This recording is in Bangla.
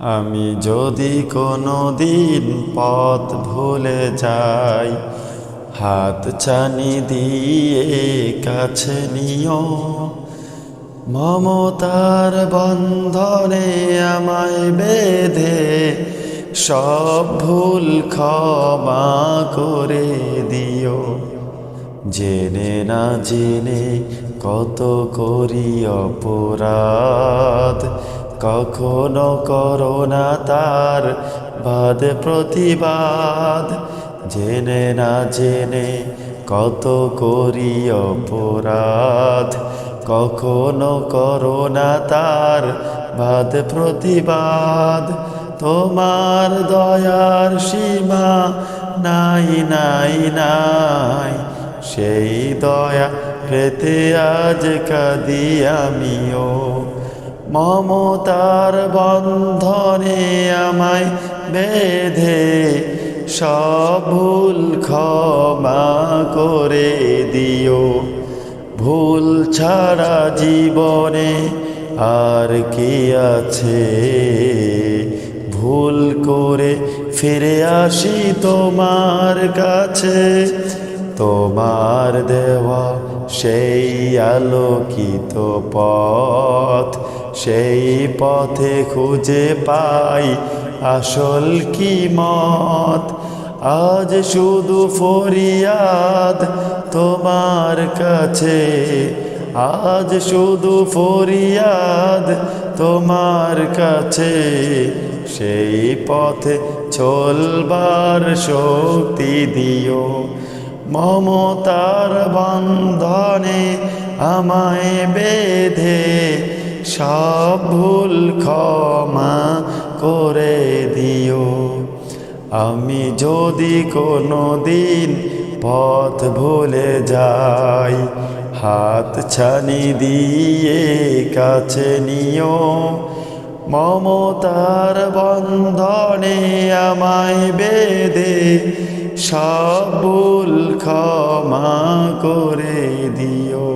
আমি যদি কোনো দিন পথ ভুলে যাই, হাত ছানি দিয়ে কাছে নিও। মমতার বন্ধনে আমায় বেঁধে সব ভুল ক্ষমা করে দিও। জেনে না জেনে কত করি অপরাধ, কখনো করো না তার বাদ প্রতিবাদ। জেনে না জেনে কত করি অপরাধ, কখনো করো না তার বাদ প্রতিবাদ। তোমার দয়ার সীমা নাই নাই নাই, সেই দয়া পেতে আজ কাঁদি আমিও। মমতার বন্ধনে আমায় বেঁধে সব ভুল ক্ষমা করে দিও। ভুল ছাড়া জীবনে আর কি আছে, ভুল করে ফিরে আসি তোমার কাছে। তোমার দেওয়া সেই আলোকিত পথ, সেই পথে খুঁজে পাই আসল কি মত। আজ শুধু ফরিয়াদ তোমার কাছে, আজ শুধু ফরিয়াদ তোমার কাছে। সেই পথে চলবার শক্তি দিও। মমতার বন্ধনে আমায় বেঁধে সব ভুল ক্ষমা করে দিও। আমি যদি কোনো দিন পথ ভুলে যাই, হাত ছানি দিয়ে কাছে নিও। মমতার বন্ধনে আমায় বেঁধে সব ভুল ক্ষমা করে দিও।